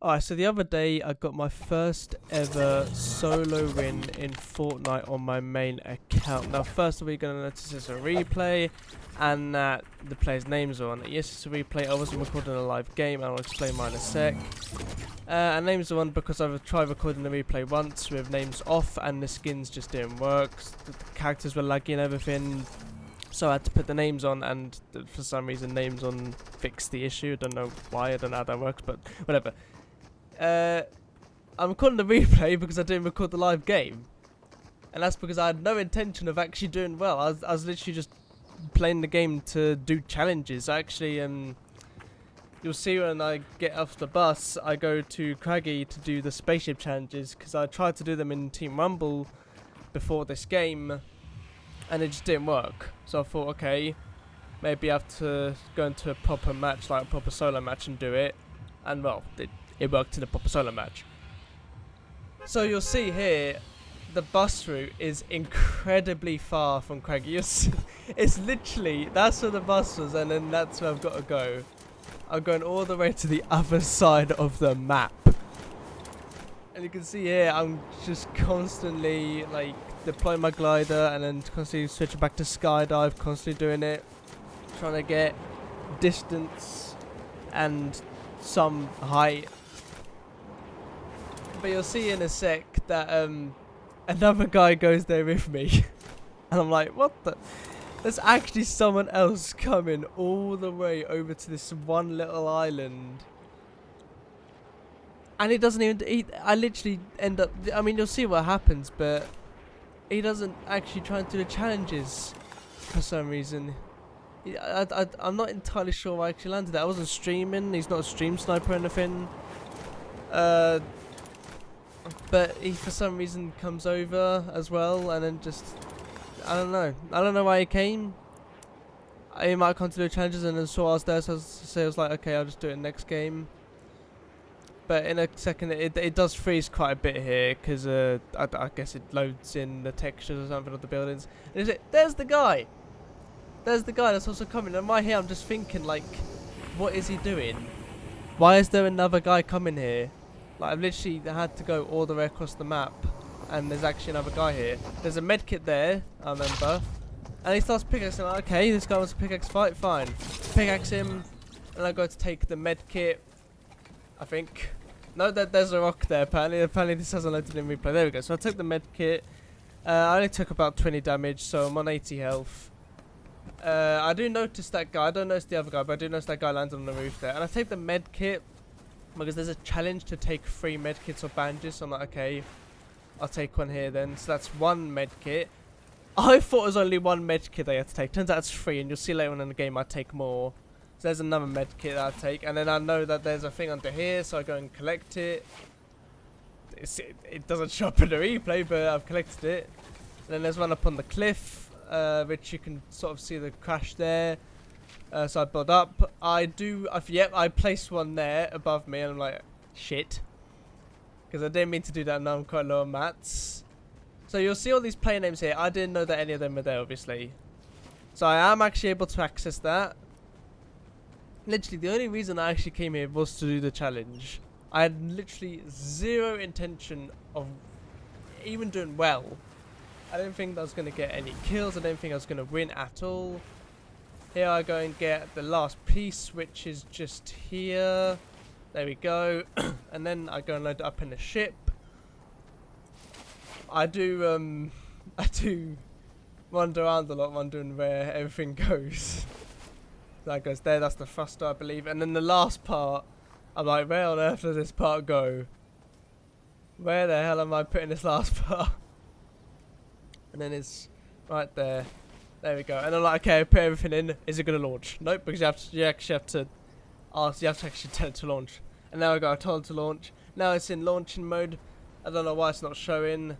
Alright, so the other day I got my first ever solo win in Fortnite on my main account. Now first of all you're going to notice it's a replay and that the player's names are on it. Yes, it's a replay. I wasn't recording a live game and I'll explain mine in a sec. And names are on because I've tried recording the replay once with names off and the skins just didn't work. The characters were laggy and everything. So I had to put the names on, and for some reason names on fixed the issue. I don't know why, I don't know how that works, but whatever. I'm recording the replay because I didn't record the live game, and that's because I had no intention of actually doing well. I was literally just playing the game to do challenges. Actually, you'll see when I get off the bus, I go to Craggy to do the spaceship challenges because I tried to do them in Team Rumble before this game, and it just didn't work. So I thought, okay, maybe I have to go into a proper match, like a proper solo match, and do it. And well, it worked in a proper solo match. So you'll see here, the bus route is incredibly far from Craggy. It's literally, that's where the bus was, and then that's where I've got to go. I'm going all the way to the other side of the map. And you can see here, I'm just constantly, like, deploying my glider and then constantly switching back to skydive, constantly doing it. Trying to get distance and some height. But you'll see in a sec that another guy goes there with me. And I'm like, what the? There's actually someone else coming all the way over to this one little island. And he doesn't even, I literally end up, I mean, you'll see what happens, but he doesn't actually try and do the challenges for some reason. I'm not entirely sure why I actually landed that. I wasn't streaming, he's not a stream sniper or anything. But he for some reason comes over as well, and then just, I don't know why he came. He might come to do challenges and then saw I was there, so I was like, okay, I'll just do it next game. But in a second, it does freeze quite a bit here, because I guess it loads in the textures or something of the buildings. And there's the guy! There's the guy that's also coming, and right here I'm just thinking, like, what is he doing? Why is there another guy coming here? Like, I've literally had to go all the way across the map, and there's actually another guy here. There's a medkit there, I remember. And he starts pickaxing, like, okay, this guy wants a pickaxe fight, fine. Pickaxe him, and I go to take the medkit, I think. No, there's a rock there, apparently this hasn't loaded in replay. There we go, so I took the medkit. I only took about 20 damage, so I'm on 80 health. I do notice that guy, I don't notice the other guy, but I do notice that guy lands on the roof there. And I take the medkit, because there's a challenge to take 3 medkits or bandages, so I'm like, okay, I'll take one here then. So that's 1 medkit. I thought it was only 1 medkit I had to take. Turns out it's 3, and you'll see later on in the game I take more. So there's another medkit that I take, and then I know that there's a thing under here, so I go and collect it. It doesn't show up in the replay, but I've collected it. And then there's one up on the cliff, which you can sort of see the crash there. So I build up. Yep, I placed one there above me, and I'm like, shit. Because I didn't mean to do that, now I'm quite low on mats. So you'll see all these player names here. I didn't know that any of them were there, obviously. So I am actually able to access that. Literally, the only reason I actually came here was to do the challenge. I had literally zero intention of even doing well. I didn't think I was going to get any kills. I didn't think I was going to win at all. Here I go and get the last piece, which is just here. There we go. And then I go and load it up in the ship. I do wander around a lot, wondering where everything goes. That goes there, that's the thruster, I believe. And then the last part, I'm like, where on earth does this part go? Where the hell am I putting this last part? And then it's right there. There we go. And I'm like, okay, I put everything in. Is it going to launch? Nope, because you actually have to actually tell it to launch. And now I got told to launch. Now it's in launching mode. I don't know why it's not showing.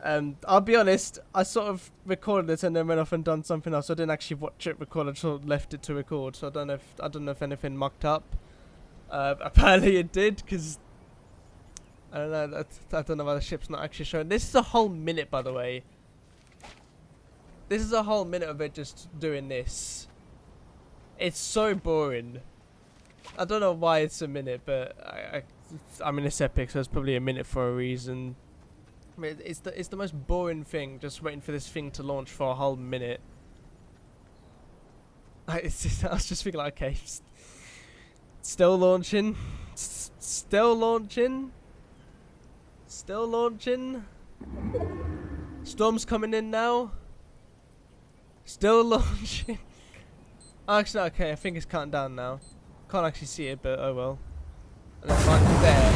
I'll be honest, I sort of recorded it and then went off and done something else. I didn't actually watch it record, I just left it to record. So I don't know if anything mucked up. Apparently it did, because I don't know. I don't know why the ship's not actually showing. This is a whole minute, by the way. This is a whole minute of it just doing this. It's so boring. I don't know why it's a minute, but I mean it's epic, so it's probably a minute for a reason. I mean, it's the most boring thing, just waiting for this thing to launch for a whole minute. It's just, I was just thinking like, okay, still launching, still launching, still launching. Storm's coming in now. Still launching. Actually, okay, I think it's counting down now. Can't actually see it, but oh well. And then right there.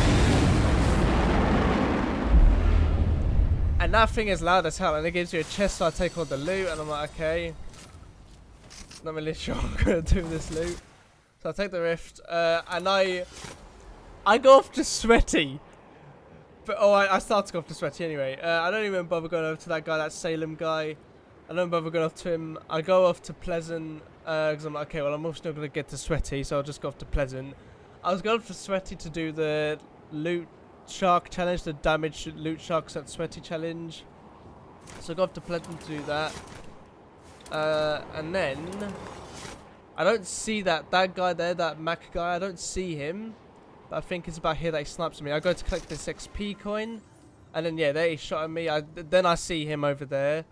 And that thing is loud as hell, and it gives you a chest, so I take all the loot, and I'm like, okay. Not really sure what I'm gonna do with this loot. So I take the rift, and I go off to Sweaty. But I start to go off to Sweaty anyway. I don't even bother going over to that guy, that Salem guy. I don't bother going off to him. I go off to Pleasant, because I'm like, okay, well I'm also not gonna get to Sweaty, so I'll just go off to Pleasant. I was going for Sweaty to do the loot shark challenge, the damage loot sharks at Sweaty challenge. So I go off to Pleasant to do that. And then I don't see that guy there, that Mac guy. I don't see him, but I think it's about here that he snipes me. I go to collect this XP coin, and then yeah, there he shot at me. Then I see him over there,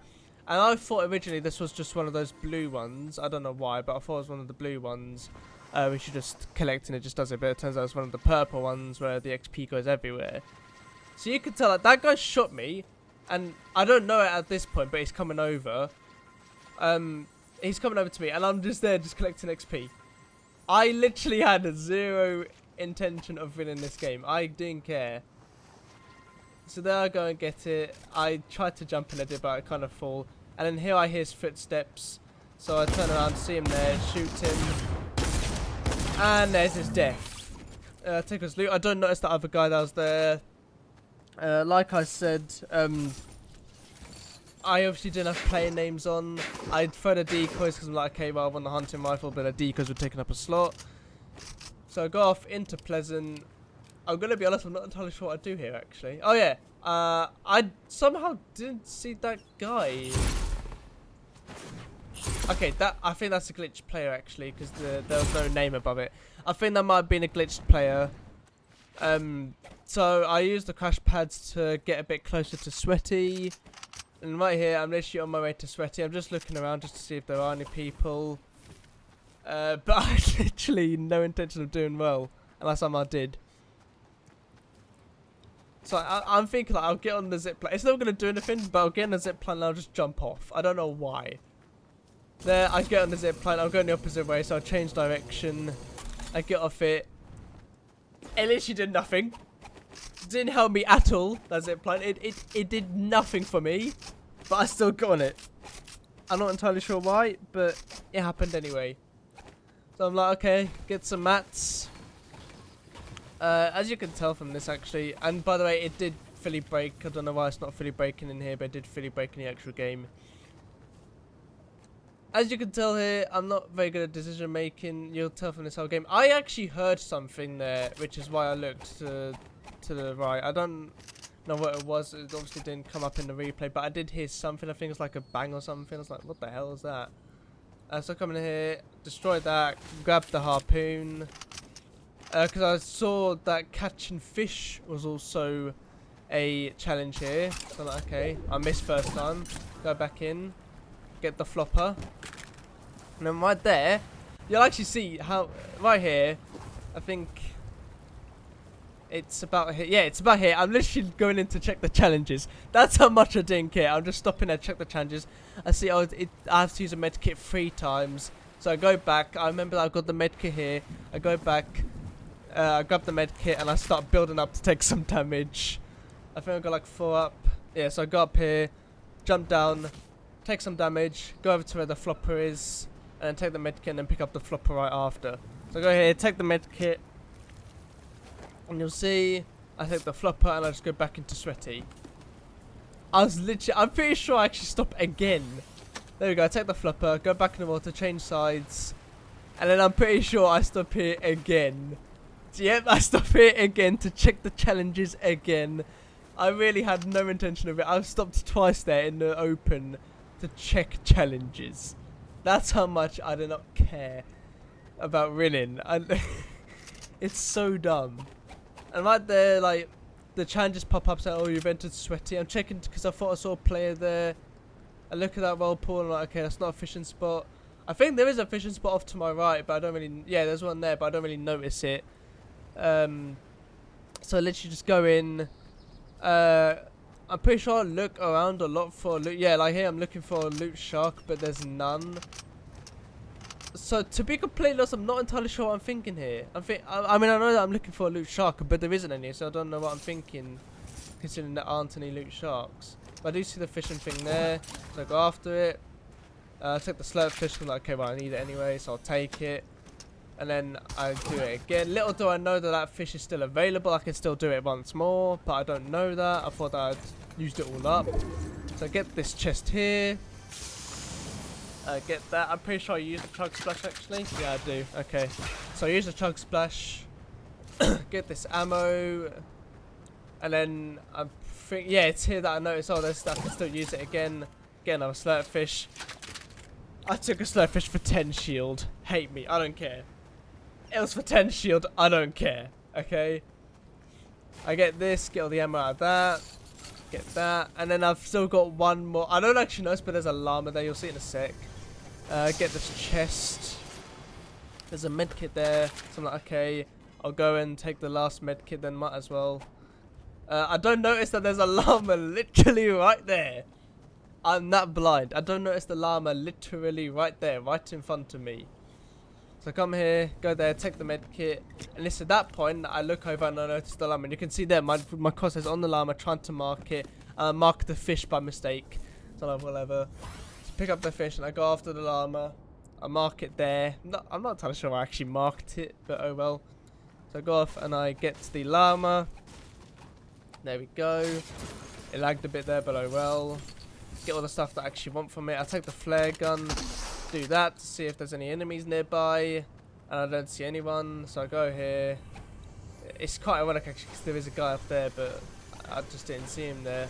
and I thought originally this was just one of those blue ones. I don't know why, but I thought it was one of the blue ones. We should just collect and it just does it. But it turns out it's one of the purple ones where the XP goes everywhere. So you can tell that guy shot me, and I don't know it at this point, but he's coming over. He's coming over to me, and I'm just there, just collecting XP. I literally had zero intention of winning this game. I didn't care. So there I go and get it. I tried to jump in it, but I kind of fall. And then here I hear his footsteps. So I turn around, see him there, shoot him. And there's his death. Take his loot. I don't notice that other guy that was there. Like I said, I obviously didn't have player names on. I'd throw the decoys because I'm like, okay, well I want the hunting rifle, but the decoys were taking up a slot. So I go off into Pleasant. I'm going to be honest, I'm not entirely sure what I do here actually. Oh yeah, I somehow didn't see that guy. Okay, I think that's a glitched player actually, because there was no name above it. I think that might have been a glitched player. So I used the crash pads to get a bit closer to Sweaty. And right here, I'm literally on my way to Sweaty. I'm just looking around just to see if there are any people. But I had literally no intention of doing well, unless I did. So I'm thinking like, I'll get on the zipline. It's not going to do anything, but I'll get on the zipline and I'll just jump off. I don't know why. There, I get on the zipline. I'll go in the opposite way, so I'll change direction. I get off it. It literally did nothing. Didn't help me at all, that zipline. It did nothing for me, but I still got on it. I'm not entirely sure why, but it happened anyway. So I'm like, okay, get some mats. As you can tell from this actually, and by the way, it did fully break. I don't know why it's not fully breaking in here, but it did fully break in the actual game. As you can tell here, I'm not very good at decision making. You'll tell from this whole game. I actually heard something there, which is why I looked to the right. I don't know what it was. It obviously didn't come up in the replay, but I did hear something. I think it's like a bang or something. I was like, what the hell is that? So I come in here, destroy that, grab the harpoon. Because I saw that catching fish was also a challenge here. So I'm like, okay, I missed first time. Go back in, get the flopper. And then right there, you'll actually see how, right here, I think it's about here. Yeah, it's about here. I'm literally going in to check the challenges. That's how much I didn't care. I'm just stopping there to check the challenges. I see, I have to use a medkit 3 times. So I go back. I remember that I've got the medkit here. I go back. I grab the medkit and I start building up to take some damage. I think I got like 4 up. Yeah, so I go up here, jump down, take some damage, go over to where the flopper is, and then take the medkit and then pick up the flopper right after. So I go here, take the medkit, and you'll see I take the flopper and I just go back into Sweaty. I'm pretty sure I actually stop again. There we go, I take the flopper, go back in the water, change sides, and then I'm pretty sure I stop here again. So, yep, I stop here again to check the challenges again. I really had no intention of it. I've stopped twice there in the open to check challenges. That's how much I do not care about winning. It's so dumb. And right there, like, the challenges pop up saying, oh, you've entered sweaty. I'm checking because I thought I saw a player there. I look at that whirlpool and I'm like, okay, that's not a fishing spot. I think there is a fishing spot off to my right, but I don't really... Yeah, there's one there, but I don't really notice it. So I literally just go in. I'm pretty sure I look around a lot for a loot. Yeah, like here I'm looking for a loot shark, but there's none. So to be completely honest, I'm not entirely sure what I'm thinking here. I mean, I know that I'm looking for a loot shark, but there isn't any, so I don't know what I'm thinking, considering there aren't any loot sharks. But I do see the fishing thing there, so I go after it. I take the slurp fish, because I'm like, okay, well, I need it anyway, so I'll take it. And then I do it again. Little do I know that that fish is still available. I can still do it once more, but I don't know that. I thought I'd used it all up. So I get this chest here. Get that. I'm pretty sure I used the chug splash actually. Yeah, I do. Okay. So I use the chug splash. Get this ammo. And then I think, yeah, it's here that I noticed, oh, I can still use it again. Get another slurp fish. I took a slurp fish for 10 shield. Hate me. I don't care. It was for 10 shield, I don't care, okay? I get this, get all the ammo out of that, get that, and then I've still got one more. I don't actually notice, but there's a llama there, you'll see in a sec. Get this chest. There's a medkit there, so I'm like, okay, I'll go and take the last medkit, then might as well. I don't notice that there's a llama literally right there. I'm that blind. I don't notice the llama literally right there, right in front of me. So I come here, go there, take the med kit, and it's at that point that I look over and I notice the llama. And you can see there, my cross is on the llama, trying to mark it. Mark the fish by mistake. So like, whatever. So pick up the fish and I go after the llama. I mark it there. I'm not entirely sure I actually marked it, but oh well. So I go off and I get to the llama. There we go. It lagged a bit there, but oh well. Get all the stuff that I actually want from it. I take the flare gun. Do that to see if there's any enemies nearby, and I don't see anyone, so I go here. It's quite ironic actually because there is a guy up there, but I just didn't see him there.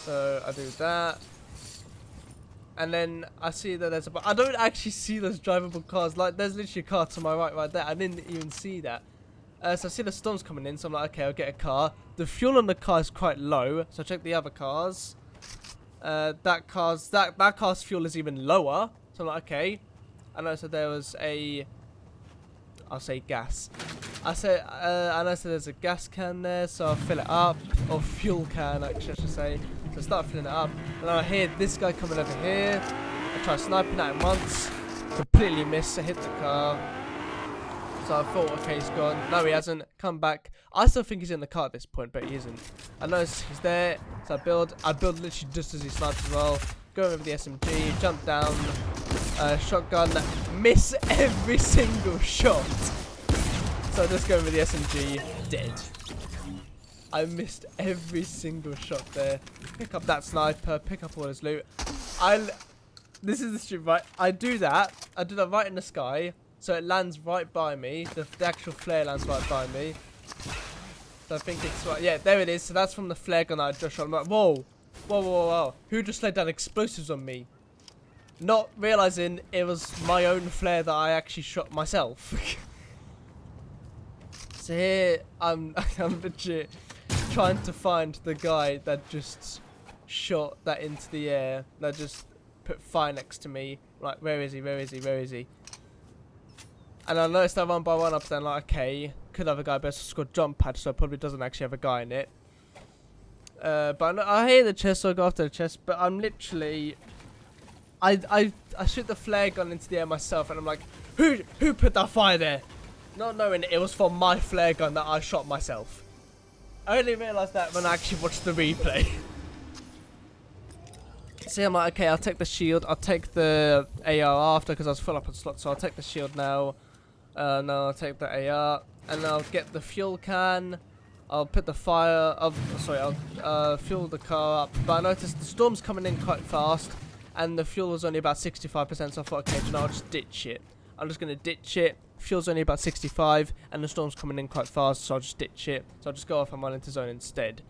So I do that, and then I see that there's I don't actually see those drivable cars. Like there's literally a car to my right there. I didn't even see that. So I see the storms coming in, so I'm like, okay, I'll get a car. The fuel on the car is quite low, so I check the other cars. That car's fuel is even lower, so I'm like, okay. I noticed that there was a, I'll say gas. I noticed that there's a gas can there, so I'll fill it up, or fuel can actually I should say. So I start filling it up, and I hear this guy coming over here. I try sniping at him once, completely miss. I hit the car. So I thought, okay, he's gone. No, he hasn't. Come back. I still think he's in the car at this point, but he isn't. I notice he's there. So I build literally just as he snipes as well. Go over the SMG, jump down, shotgun, miss every single shot. So I just go over the SMG, dead. I missed every single shot there. Pick up that sniper, pick up all his loot. This is the stream, right? I do that right in the sky. So it lands right by me. The actual flare lands right by me. So I think it's right. Yeah, there it is. So that's from the flare gun I just shot. I'm like, whoa. Whoa, whoa, whoa. Who just laid down explosives on me? Not realizing it was my own flare that I actually shot myself. So here, I'm legit trying to find the guy that just shot that into the air. That just put fire next to me. Like, where is he? Where is he? Where is he? And I noticed that one by one up there, like, okay, could have a guy, but it's got jump pad, so it probably doesn't actually have a guy in it. But I hear the chest, so I go after the chest, but I'm literally... I shoot the flare gun into the air myself, and I'm like, who put that fire there? Not knowing it was from my flare gun that I shot myself. I only realised that when I actually watched the replay. See, I'm like, okay, I'll take the shield, I'll take the AR after, because I was full up on slots, so I'll take the shield now. No, I'll take the AR, and I'll get the fuel can. I'll put the fire. I'll fuel the car up. But I noticed the storm's coming in quite fast, and the fuel was only about 65%. So I thought, okay, I'll just ditch it. I'm just gonna ditch it. Fuel's only about 65, and the storm's coming in quite fast, so I'll just ditch it. So I'll just go off and run into zone instead.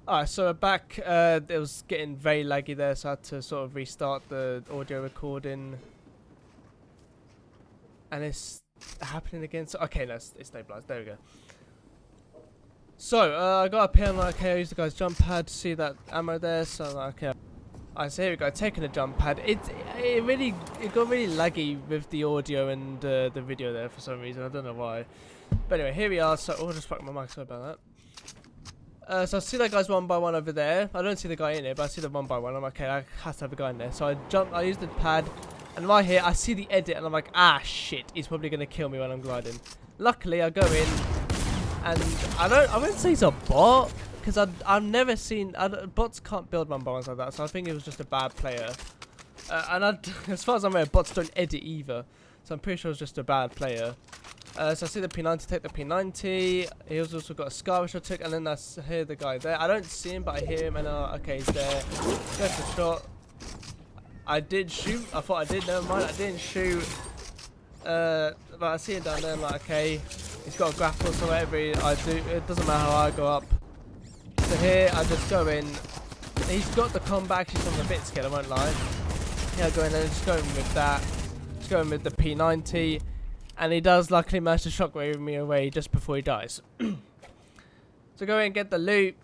Alright, so we're back. It was getting very laggy there, so I had to sort of restart the audio recording. And it's happening again. So, okay, no, it's stabilized. There we go. So, I got up here and like, okay, I used the guy's jump pad to see that ammo there. So, like, okay. Alright, so here we go, taking a jump pad. It got really laggy with the audio and the video there for some reason. I don't know why. But anyway, here we are. So, I'll just fuck my mic. Sorry about that. So I see that guy's one by one over there. I don't see the guy in it, but I see the one by one. I'm like, okay, I have to have a guy in there. So I use the pad, and right here I see the edit, and I'm like, ah, shit, he's probably gonna kill me when I'm gliding. Luckily, I go in, and I wouldn't say he's a bot, because I've never seen bots can't build one by ones like that. So I think it was just a bad player. As far as I'm aware, bots don't edit either. So I'm pretty sure it was just a bad player. So I see the P90, take the P90. He's also got a scar which I took, and then I hear the guy there. I don't see him, but I hear him, and okay, he's there. Go for the shot. I did shoot. I thought I did. Never mind, I didn't shoot. But I see him down there. I'm like, okay, he's got a grapple, so whatever I do, it doesn't matter how I go up. So here, I just go in. He's got the combat. Actually, I'm a bit scared. I won't lie. Yeah, I go in and just go in with that. Just go in with the P90. And he does luckily manage to shockwave me away just before he dies. So go in and get the loot.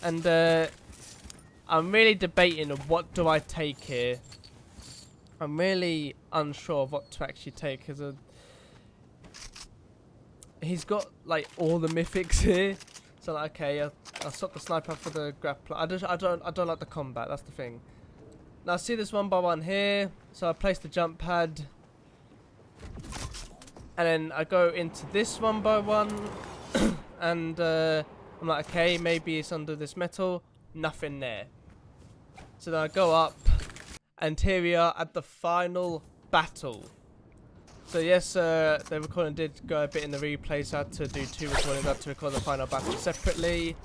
And I'm really debating of what do I take here. I'm really unsure of what to actually take, because he's got like all the mythics here. So like, okay, I'll swap the sniper for the grappler. I don't like the combat. That's the thing. Now I see this one by one here. So I place the jump pad. And then I go into this one by one, and I'm like, okay, maybe it's under this metal. Nothing there. So then I go up, and here we are at the final battle. So yes, the recording did go a bit in the replay, so I had to do 2 recordings. I had to record the final battle separately.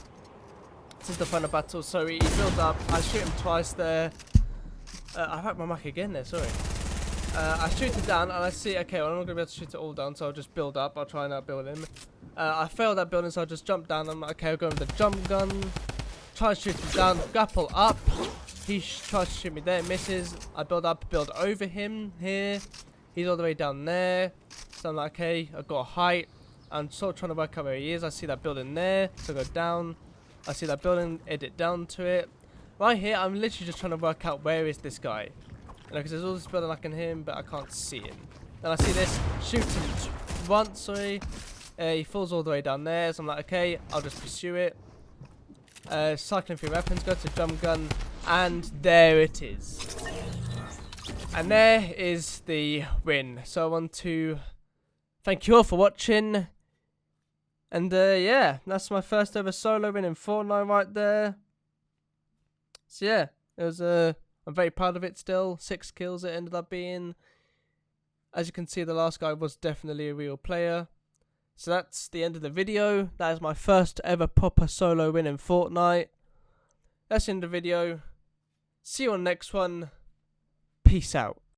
This is the final battle, so he builds up. I shoot him twice there. I hacked my mic again there, sorry. I shoot it down, and I see, okay, well, I'm not going to be able to shoot it all down, so I'll just build up. I'll try and outbuild him. I failed that building, so I just jump down. I'm like, okay, I'll go with the jump gun. Try to shoot him down, grapple up. He tries to shoot me there, misses. I build up, build over him here. He's all the way down there. So I'm like, okay, I've got a height. I'm sort of trying to work out where he is. I see that building there, so I go down. I see that building, edit down to it. Right here, I'm literally just trying to work out where is this guy. Because there's all this building I can hear him, but I can't see him. Then I see this, shoot him once, sorry. He falls all the way down there, so I'm like, okay, I'll just pursue it. Cycling through weapons, go to jump gun, and there it is. And there is the win. So I want to thank you all for watching. And yeah, that's my first ever solo win in Fortnite right there. So yeah, it was I'm very proud of it still. 6 kills it ended up being. As you can see, the last guy was definitely a real player. So that's the end of the video. That is my first ever proper solo win in Fortnite. That's the end of the video. See you on the next one. Peace out.